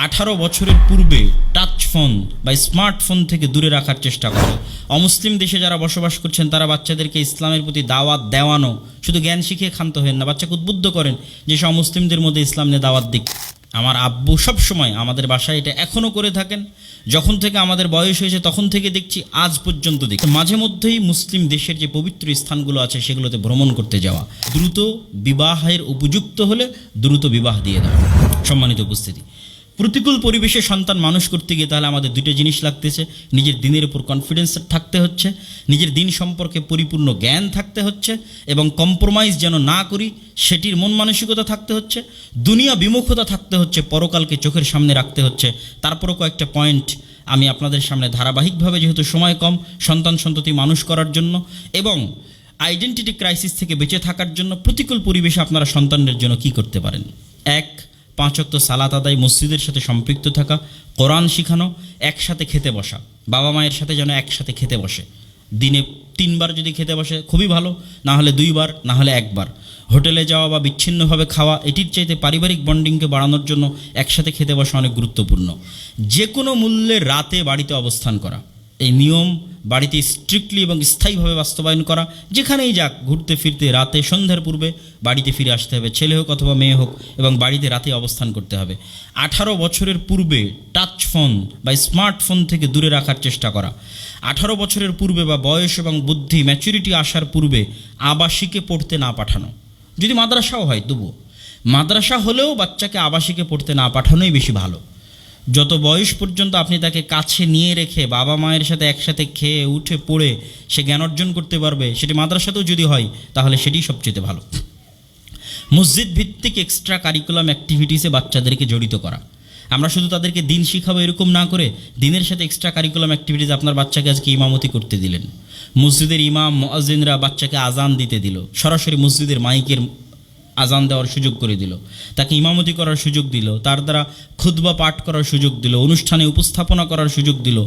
18 বছরের পূর্বে touch phone বা স্মার্টফোন থেকে দূরে রাখার চেষ্টা করে। অমুসলিম দেশে যারা বসবাস করছেন তারা বাচ্চাদেরকে ইসলামের প্রতি দাওয়াত দেওয়ানো, শুধু জ্ঞান শিখিয়ে ক্ষান্ত হন না, বাচ্চাকে উদ্বুদ্ধ করেন যে সব মুসলিমদের মধ্যে ইসলাম নিয়ে দাওয়াত দিক। আমার আব্বু সব সময় আমাদের বাসায় এটা এখনও করে থাকেন। যখন থেকে আমাদের বয়স হয়েছে তখন থেকে দেখছি, আজ পর্যন্ত দেখি। মাঝে মধ্যেই মুসলিম দেশের যে পবিত্র স্থানগুলো আছে সেগুলোতে ভ্রমণ করতে যাওয়া, দ্রুত বিবাহের উপযুক্ত হলে দ্রুত বিবাহ দিয়ে দেওয়া। সম্মানিত উপস্থিতি, প্রতিকূল পরিবেশে সন্তান মানুষ করতে গিয়ে তাহলে আমাদের দুটো জিনিস লাগতেছে। নিজের দিনের উপর কনফিডেন্স থাকতে হচ্ছে, নিজের দিন সম্পর্কে পরিপূর্ণ জ্ঞান থাকতে হচ্ছে, এবং কম্প্রোমাইজ যেন না করি সেটির মন মানসিকতা থাকতে হচ্ছে, দুনিয়া বিমুখতা থাকতে হচ্ছে, পরকালকে চোখের সামনে রাখতে হচ্ছে। তারপরও কয়েকটা পয়েন্ট আমি আপনাদের সামনে ধারাবাহিকভাবে, যেহেতু সময় কম, সন্তান সন্ততি মানুষ করার জন্য এবং আইডেন্টিটি ক্রাইসিস থেকে বেঁচে থাকার জন্য প্রতিকূল পরিবেশে আপনারা সন্তানদের জন্য কি করতে পারেন। 1, 5 ওয়াক্ত সালাত আদায়, মসজিদের সাথে সম্পৃক্ত থাকা, কোরআন শিখানো, একসাথে খেতে বসা, বাবা মায়ের সাথে যেন একসাথে খেতে বসে। দিনে 3 বার যদি খেতে বসে খুবই ভালো, না হলে 2 বার, না হলে 1 বার। হোটেলে যাওয়া বা বিচ্ছিন্নভাবে খাওয়া, এটির চাইতে পারিবারিক বন্ডিংকে বাড়ানোর জন্য একসাথে খেতে বসা অনেক গুরুত্বপূর্ণ। যে কোনো মূল্যে রাতে বাড়িতে অবস্থান করা, এই নিয়ম বাড়িতে স্ট্রিক্টলি এবং স্থায়ীভাবে বাস্তবায়ন করা। যেখানেই যাক, ঘুরতে ফিরতে রাতে সন্ধ্যার পূর্বে বাড়িতে ফিরে আসতে হবে, ছেলে হোক অথবা মেয়ে হোক, এবং বাড়িতে রাতে অবস্থান করতে হবে। 18 বছরের পূর্বে টাচ ফোন বা স্মার্টফোন থেকে দূরে রাখার চেষ্টা করা। 18 বছরের পূর্বে বা বয়স এবং বুদ্ধি ম্যাচুরিটি আসার পূর্বে আবাসিকে পড়তে না পাঠানো। যদি মাদ্রাসাও হয় তবুও, মাদ্রাসা হলেও বাচ্চাকে আবাসিকে পড়তে না পাঠানোই বেশি ভালো। যত বয়স পর্যন্ত আপনি তাকে কাছে নিয়ে রেখে বাবা মায়ের সাথে একসাথে খেয়ে উঠে পড়ে সে জ্ঞান অর্জন করতে পারবে, সেটি মাদ্রাসাতেও যদি হয় তাহলে সেটি সবচেয়ে ভালো। মসজিদ ভিত্তিক এক্সট্রা কারিকুলাম অ্যাক্টিভিটিসে বাচ্চাদেরকে জড়িত করা। আমরা শুধু তাদেরকে দিন শিখাবো এরকম না করে, দিনের সাথে এক্সট্রা কারিকুলাম অ্যাক্টিভিটিস। আপনার বাচ্চাকে আজকে ইমামতি করতে দিলেন, মসজিদের ইমাম মুয়াজ্জিনরা বাচ্চাকে আজান দিতে দিল, সরাসরি মসজিদের মাইকের আজান দেওয়ার সুযোগ করে দিল, তাকে ইমামতি করার সুযোগ দিল, তার দ্বারা খুতবা পাঠ করার সুযোগ দিল, অনুষ্ঠানে উপস্থাপনা করার সুযোগ দিল।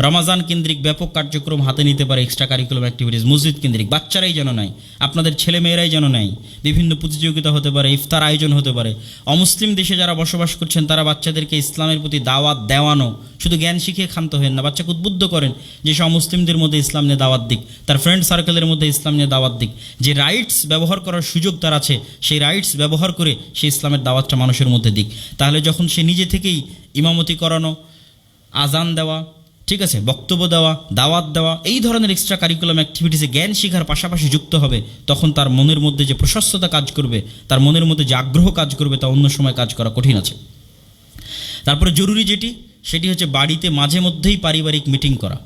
রমাজান কেন্দ্রিক ব্যাপক কার্যক্রম হাতে নিতে পারে, এক্সট্রা কারিকুলাম অ্যাক্টিভিটিস মসজিদ কেন্দ্রিক। বাচ্চারাই যেন নেয়, আপনাদের ছেলে মেয়েরাই যেন নেয়। বিভিন্ন প্রতিযোগিতা হতে পারে, ইফতার আয়োজন হতে পারে। অমুসলিম দেশে যারা বসবাস করছেন তারা বাচ্চাদেরকে ইসলামের প্রতি দাওয়াত দেওয়ানো, শুধু জ্ঞান শিখিয়ে ক্ষান্ত হন না, বাচ্চাকে উদ্বুদ্ধ করেন যে সব মুসলিমদের মধ্যে ইসলাম নিয়ে দাওয়াত দিক, তার ফ্রেন্ড সার্কেলের মধ্যে ইসলাম নিয়ে দাওয়াত দিক। যে রাইটস ব্যবহার করার সুযোগ তার আছে, সেই রাইটস ব্যবহার করে সে ইসলামের দাওয়াতটা মানুষের মধ্যে দিক। তাহলে যখন সে নিজে থেকেই ইমামতি করানো, আজান দেওয়া, ঠিক আছে, বক্তব্য দেওয়া, দাওয়াত দেওয়া, এই ধরনের এক্সট্রা কারিকুলাম অ্যাক্টিভিটিসে জ্ঞান শিখার পাশাপাশি যুক্ত হবে, তখন তার মনের মধ্যে যে প্রশস্ততা কাজ করবে, তার মনের মধ্যে যে আগ্রহ কাজ করবে, তা অন্য সময় কাজ করা কঠিন আছে। তারপরে জরুরি যেটি, সেটি হচ্ছে বাড়িতে মাঝে মধ্যেই পারিবারিক মিটিং করা।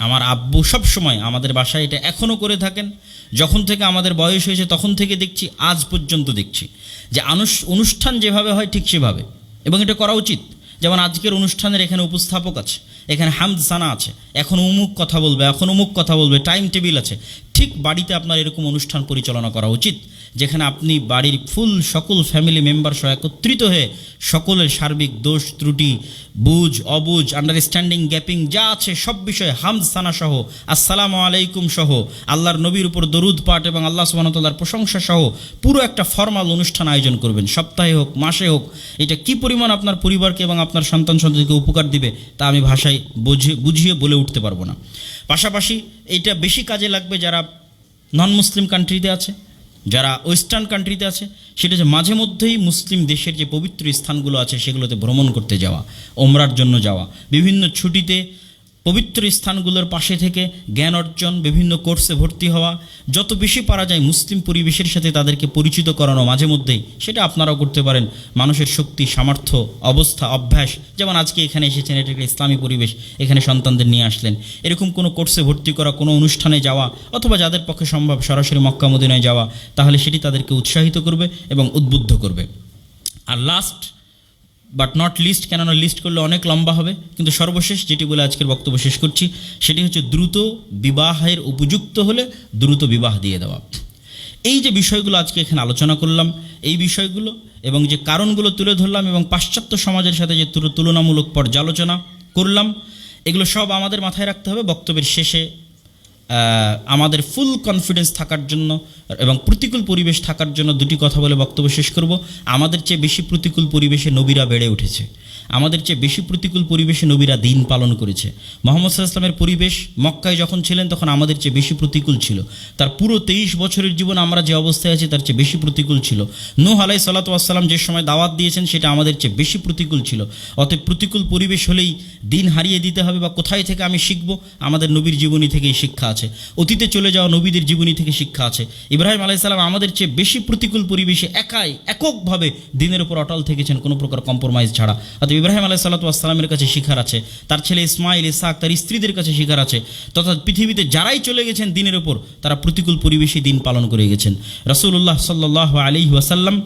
আমার আব্বু সব সময় আমাদের বাসায় এটা এখনও করে থাকেন। যখন থেকে আমাদের বয়স হয়েছে তখন থেকে দেখছি, আজ পর্যন্ত দেখছি যে অনুষ্ঠান যেভাবে হয় ঠিক সেভাবে, এবং এটা করা উচিত। যেমন আজকের অনুষ্ঠানের এখানে উপস্থাপক আছে, এখানে হামদ সানা আছে, এখন অমুক কথা বলবে, এখন অমুক কথা বলবে, টাইম টেবিল আছে। ঠিক বাড়িতে আপনার এরকম অনুষ্ঠান পরিচালনা করা উচিত, যেখানে আপনি বাড়ির ফুল সকল ফ্যামিলি মেম্বার সহ একত্রিত হয়ে সকলের সার্বিক দোষ ত্রুটি, বুঝ অবুঝ, আন্ডারস্ট্যান্ডিং গ্যাপিং যা আছে সব বিষয়ে হামদ সানা সহ, আসসালামু আলাইকুম সহ, আল্লাহর নবীর উপর দরুদ পাঠ এবং আল্লাহ সুবহানাহু ওয়া তাআলার প্রশংসা সহ পুরো একটা ফর্মাল অনুষ্ঠান আয়োজন করবেন। সপ্তাহে হোক, মাসে হোক। এটা কি পরিমাণ আপনার পরিবারকে এবং আপনার সন্তান সন্ততিকে উপকার দিবে তা আমি ভাষায় বুঝিয়ে বলে উঠতে পারবো না। পাশাপাশি এটা বেশি কাজে লাগবে যারা নন মুসলিম কান্ট্রিতে আছে, যারা ওয়েস্টার্ন কান্ট্রিতে আছে। সেটা যে মাঝে মধ্যেই মুসলিম দেশের যে পবিত্র স্থানগুলো আছে সেগুলোতে ভ্রমণ করতে যাওয়া, ওমরার জন্য যাওয়া, বিভিন্ন ছুটিতে পবিত্র স্থানগুলোর পাশে থেকে জ্ঞান অর্জন, বিভিন্ন কোর্সে ভর্তি হওয়া, যত বেশি পারা যায় মুসলিম পরিবেশের সাথে তাদেরকে পরিচিত করানো মাঝে মধ্যেই, সেটা আপনারাও করতে পারেন। মানুষের শক্তি, সামর্থ্য, অবস্থা, অভ্যাস, যেমন আজকে এখানে এসেছেন, এটা একটা ইসলামী পরিবেশ, এখানে সন্তানদের নিয়ে আসলেন, এরকম কোনো কোর্সে ভর্তি করা, কোনো অনুষ্ঠানে যাওয়া, অথবা যাদের পক্ষে সম্ভব সরাসরি মক্কা মদিনায় যাওয়া, তাহলে সেটি তাদেরকে উৎসাহিত করবে এবং উদ্বুদ্ধ করবে। আর লাস্ট বাট নট লিস্ট, কেননা লিস্ট করলে অনেক লম্বা হবে, কিন্তু সর্বশেষ যেটি বলে আজকের বক্তব্য শেষ করছি, সেটি হচ্ছে দ্রুত বিবাহের উপযুক্ত হলে দ্রুত বিবাহ দিয়ে দেওয়া। এই যে বিষয়গুলো আজকে এখানে আলোচনা করলাম, এই বিষয়গুলো এবং যে কারণগুলো তুলে ধরলাম এবং পাশ্চাত্য সমাজের সাথে যে তুলনামূলক পর্যালোচনা করলাম, এগুলো সব আমাদের মাথায় রাখতে হবে। বক্তব্যের শেষে আমাদের ফুল কনফিডেন্স থাকার জন্য এবং প্রতিকূল পরিবেশ থাকার জন্য দুটি কথা বলে বক্তব্য শেষ করব। আমাদের চেয়ে বেশি প্রতিকূল পরিবেশে নবীরা বেড়ে উঠেছে। আমাদের চেয়ে বেশি প্রতিকূল পরিবেশে নবীরা দিন পালন করেছে। মুহাম্মদ সাল্লাল্লাহু আলাইহি ওয়াসাল্লামের পরিবেশ মক্কায় যখন ছিলেন তখন আমাদের চেয়ে বেশি প্রতিকূল ছিল। তার পুরো 23 বছরের জীবন আমরা যে অবস্থায় আছি তার চেয়ে বেশি প্রতিকূল ছিল। নূহ আলাইহিস সালাতু ওয়াস সালাম যে সময় দাওয়াত দিয়েছেন সেটা আমাদের চেয়ে বেশি প্রতিকূল ছিল। অতএব প্রতিকূল পরিবেশ হলেই দিন হারিয়ে দিতে হবে বা কোথায় থেকে আমি শিখব? আমাদের নবীর জীবনী থেকেই শিক্ষা আছে, অতীতে চলে যাওয়া নবীদের জীবনী থেকে শিক্ষা আছে। ইব্রাহিম আলাইহিস সালাম আমাদের চেয়ে বেশি প্রতিকূল পরিবেশে এককভাবে দিনের উপর অটল থেকেছেন, কোনো প্রকার কম্প্রোমাইজ ছাড়া। অতএব ইব্রাহিম আলাইহিস সালাতু ওয়াস সালামের কাছে শিখার আছে, তার ছেলে ইসমাইল, ইসহাক, তার স্ত্রীদের কাছে শিখার আছে, তথা পৃথিবীতে যারাই চলে গেছেন দিনের উপর তারা প্রতিকূল পরিবেশে দিন পালন করে গেছেন। রাসূলুল্লাহ সাল্লাল্লাহু আলাইহি ওয়াসাল্লাম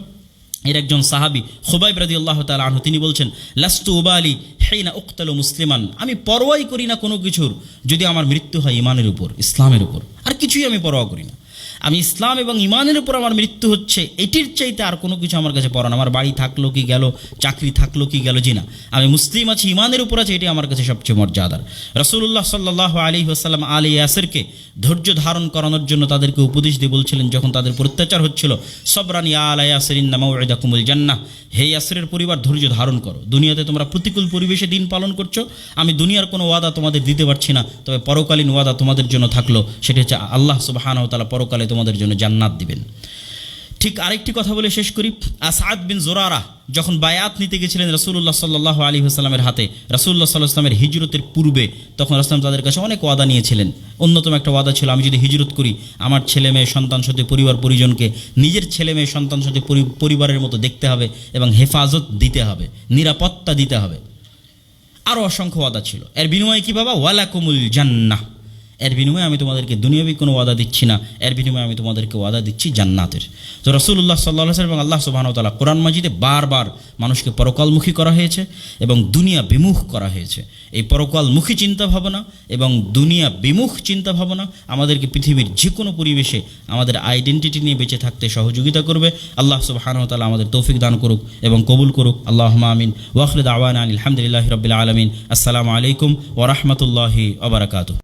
এর একজন সাহাবী খুবাইব রাদিয়াল্লাহু তাআলা আনহু তিনি বলছেন, লাস্তু উবালি হিনা উকতালু মুসলিমান, আমি পরোয়াই করি না কোনো কিছুর যদি আমার মৃত্যু হয় ইমানের উপর, ইসলামের উপর, আর কিছুই আমি পরোয়া করি না। আমি ইসলাম এবং ইমানের উপর আমার মৃত্যু হচ্ছে, এটির চাইতে আর কোনো কিছু আমার কাছে পড়া না। আমার বাড়ি থাকলো কি গেল, চাকরি থাকলো কি গেল, জি না, আমি মুসলিম আছি, ইমানের উপর আছে, এটি আমার কাছে সবচেয়ে মর্যাদার। রাসূলুল্লাহ সাল্লাল্লাহু আলাইহি ওয়াসাল্লাম আলী ইয়াসিরকে ধৈর্য ধারণ করানোর জন্য তাদেরকে উপদেশ দিয়ে বলছিলেন, যখন তাদের উপর অত্যাচার হচ্ছিল, সবরান ইয়া আলা ইয়াসির ইন্না মাউইদাকুমুল জান্নাহ, হে ইয়াসিরের পরিবার ধৈর্য ধারণ করো। দুনিয়াতে তোমরা প্রতিকূল পরিবেশে দিন পালন করছো, আমি দুনিয়ার কোনো ওয়াদা তোমাদের দিতে পারছি না, তবে পরকালীন ওয়াদা তোমাদের জন্য থাকলো, সেটা হচ্ছে আল্লাহ সুবহানাহু ওয়া তাআলা পরকালে তোমাদের জন্য জান্নাত দিবেন। ঠিক আরেকটি কথা বলে শেষ করি। আসাদ বিন জোরারা যখন বায়াত নিতে গেছিলেন রাসূলুল্লাহ সাল্লাল্লাহু আলাইহি ওয়াসাল্লামের হাতে, রাসূলুল্লাহ সাল্লাল্লাহু আলাইহি ওয়াসাল্লামের হিজরতের পূর্বে, তখন রাসূল তাদের কাছে অনেক ওয়াদা নিয়েছিলেন। অন্যতম একটা ওয়াদা ছিল, আমি যদি হিজরত করি আমার ছেলে মেয়ে সন্তান সাথে পরিবার পরিজনকে নিজের ছেলে মেয়ে সন্তান সাথে পরিবারের মতো দেখতে হবে এবং হেফাজত দিতে হবে, নিরাপত্তা দিতে হবে। আরও অসংখ্য ওয়াদা ছিল। এর বিনিময়ে কি বাবা? ওয়ালাকুমুল জান্নাহ, এর বিনিময়ে আমি তোমাদেরকে দুনিয়াবি কোনো ওয়াদা দিচ্ছি না, এর বিনিময়ে আমি তোমাদেরকে ওয়াদা দিচ্ছি জান্নাতের। তো রাসূলুল্লাহ সাল্লাল্লাহু আলাইহি ওয়াসাল্লাম এবং আল্লাহ সুবহানাহু ওয়া তাআলা কোরআন মাজিদে বারবার মানুষকে পরকালমুখী করা হয়েছে এবং দুনিয়া বিমুখ করা হয়েছে। এই পরকালমুখী চিন্তা ভাবনা এবং দুনিয়া বিমুখ চিন্তা ভাবনা আমাদেরকে পৃথিবীর যে কোনো পরিবেশে আমাদের আইডেন্টিটি নিয়ে বেঁচে থাকতে সহযোগিতা করবে। আল্লাহ সুবহানাহু ওয়া তাআলা আমাদের তৌফিক দান করুক এবং কবুল করুক। আল্লাহুম্মা আমিন। ওয়া আখিরু দাওয়ানা আলহামদুলিল্লাহি রাব্বিল আলামিন। আসসালামু আলাইকুম ওয়া রাহমাতুল্লাহি ওয়া বারাকাতুহু।